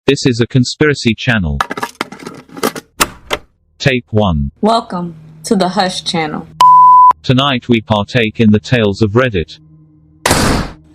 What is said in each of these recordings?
This is a conspiracy channel. Tape 1. Welcome to the Hush channel. Tonight we partake in the tales of Reddit.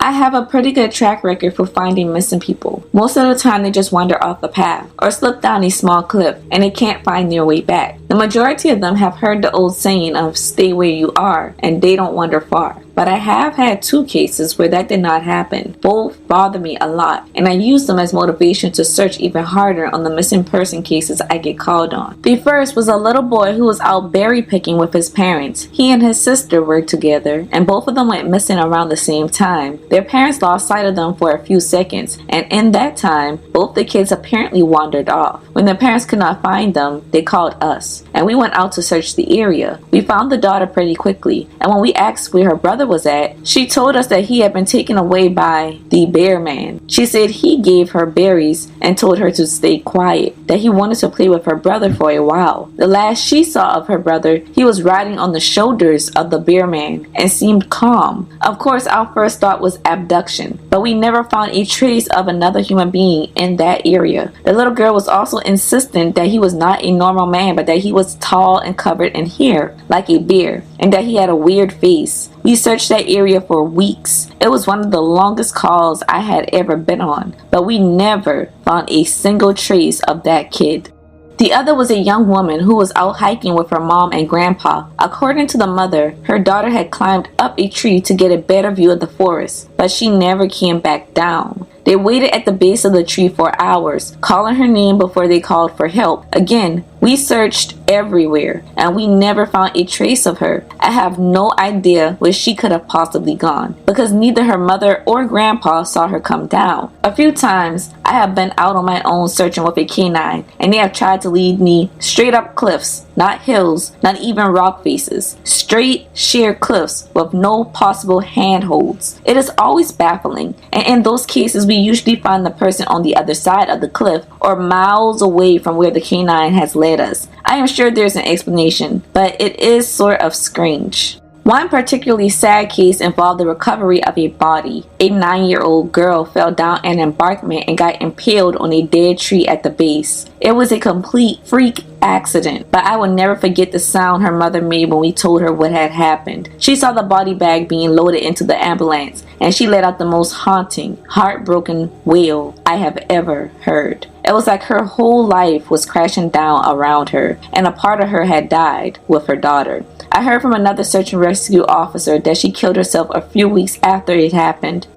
I have a pretty good track record for finding missing people. Most of the time they just wander off the path or slip down a small cliff and they can't find their way back. The majority of them have heard the old saying of stay where you are and they don't wander far. But I have had 2 cases where that did not happen. Both bother me a lot, and I use them as motivation to search even harder on the missing person cases I get called on. The first was a little boy who was out berry picking with his parents. He and his sister worked together, and both of them went missing around the same time. Their parents lost sight of them for a few seconds, and in that time, both the kids apparently wandered off. When their parents could not find them, they called us, and we went out to search the area. We found the daughter pretty quickly, and when we asked where her brother was at, she told us that he had been taken away by the bear man. She said he gave her berries and told her to stay quiet, that he wanted to play with her brother for a while. The last she saw of her brother, he was riding on the shoulders of the bear man and seemed calm. Of course, our first thought was abduction, but we never found a trace of another human being in that area. The little girl was also insistent that he was not a normal man, but that he was tall and covered in hair like a bear, and that he had a weird face. We searched that area for weeks. It was one of the longest calls I had ever been on, but we never found a single trace of that kid. The other was a young woman who was out hiking with her mom and grandpa. According to the mother, her daughter had climbed up a tree to get a better view of the forest, but she never came back down. They waited at the base of the tree for hours, calling her name before they called for help. Again, we searched everywhere, and we never found a trace of her. I have no idea where she could have possibly gone, because neither her mother or grandpa saw her come down. A few times, I have been out on my own searching with a canine, and they have tried to lead me straight up cliffs, not hills, not even rock faces. Straight, sheer cliffs with no possible handholds. It is always baffling, and in those cases, we usually find the person on the other side of the cliff or miles away from where the canine has led us. I am sure there's an explanation, but it is sort of strange. One particularly sad case involved the recovery of a body. A 9-year-old girl fell down an embankment and got impaled on a dead tree at the base. It was a complete freak accident, but I will never forget the sound her mother made when we told her what had happened. She saw the body bag being loaded into the ambulance, and she let out the most haunting, heartbroken wail I have ever heard. It was like her whole life was crashing down around her, and a part of her had died with her daughter. I heard from another search and rescue officer that she killed herself a few weeks after it happened.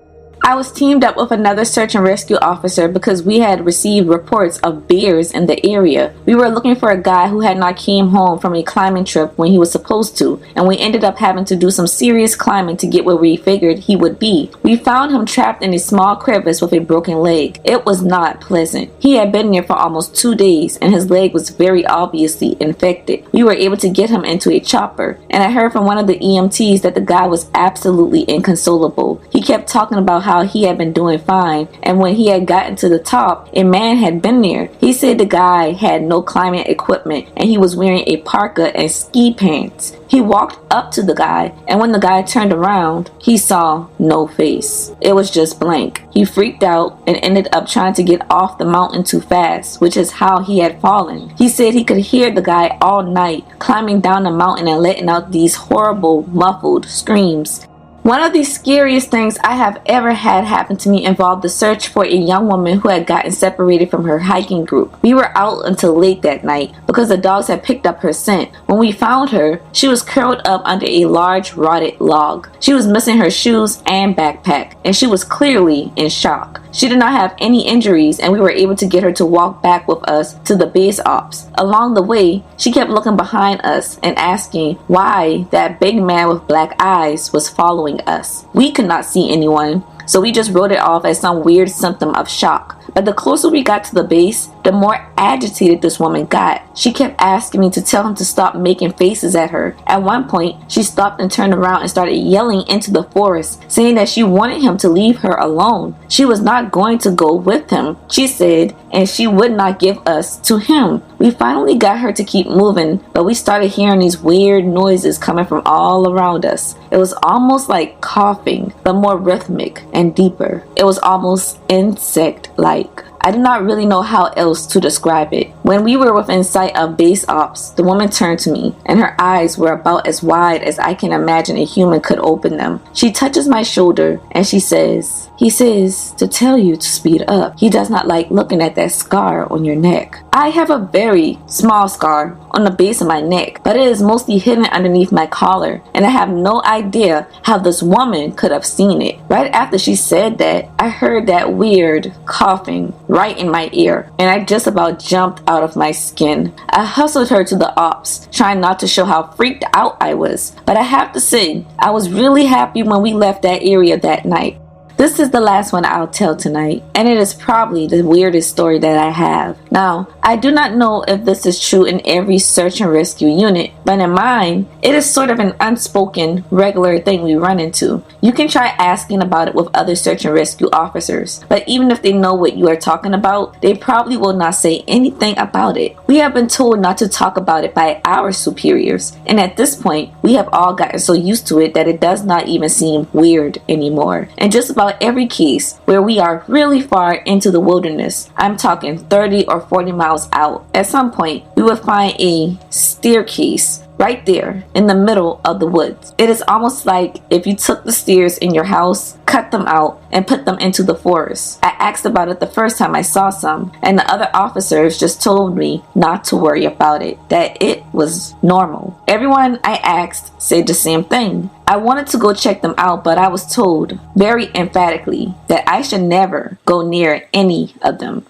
I was teamed up with another search and rescue officer because we had received reports of bears in the area. We were looking for a guy who had not came home from a climbing trip when he was supposed to, and we ended up having to do some serious climbing to get where we figured he would be. We found him trapped in a small crevice with a broken leg. It was not pleasant. He had been there for almost 2 days, and his leg was very obviously infected. We were able to get him into a chopper, and I heard from one of the EMTs that the guy was absolutely inconsolable. He kept talking about how he had been doing fine, and when he had gotten to the top, a man had been there. He said the guy had no climbing equipment and he was wearing a parka and ski pants. He walked up to the guy, and when the guy turned around, he saw no face. It was just blank. He freaked out and ended up trying to get off the mountain too fast, which is how he had fallen. He said he could hear the guy all night climbing down the mountain and letting out these horrible, muffled screams. One of the scariest things I have ever had happen to me involved the search for a young woman who had gotten separated from her hiking group. We were out until late that night because the dogs had picked up her scent. When we found her, she was curled up under a large rotted log. She was missing her shoes and backpack, and she was clearly in shock. She did not have any injuries, and we were able to get her to walk back with us to the base ops. Along the way, she kept looking behind us and asking why that big man with black eyes was following us. We could not see anyone, so we just wrote it off as some weird symptom of shock. But the closer we got to the base, the more agitated this woman got. She kept asking me to tell him to stop making faces at her. At one point, she stopped and turned around and started yelling into the forest, saying that she wanted him to leave her alone. She was not going to go with him, she said, and she would not give us to him. We finally got her to keep moving, but we started hearing these weird noises coming from all around us. It was almost like coughing, but more rhythmic and deeper. It was almost insect-like. I do not really know how else to describe it. When we were within sight of base ops, the woman turned to me, and her eyes were about as wide as I can imagine a human could open them. She touches my shoulder, and she says, "He says to tell you to speed up. He does not like looking at that scar on your neck." I have a very small scar on the base of my neck, but it is mostly hidden underneath my collar, and I have no idea how this woman could have seen it. Right after she said that, I heard that weird coughing right in my ear, and I just about jumped out of my skin. I hustled her to the ops, trying not to show how freaked out I was, but I have to say, I was really happy when we left that area that night. This is the last one I'll tell tonight, and it is probably the weirdest story that I have. Now, I do not know if this is true in every search and rescue unit, but in mine, it is sort of an unspoken, regular thing we run into. You can try asking about it with other search and rescue officers, but even if they know what you are talking about, they probably will not say anything about it. We have been told not to talk about it by our superiors, and at this point, we have all gotten so used to it that it does not even seem weird anymore. And just about every case where we are really far into the wilderness, I'm talking 30 or 40 miles out, at some point we will find a staircase right there in the middle of the woods. It is almost like if you took the stairs in your house, cut them out, and put them into the forest. I asked about it the first time I saw some, and the other officers just told me not to worry about it, that it was normal. Everyone I asked said the same thing. I wanted to go check them out, but I was told very emphatically that I should never go near any of them.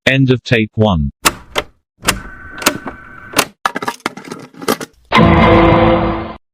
End of tape 1.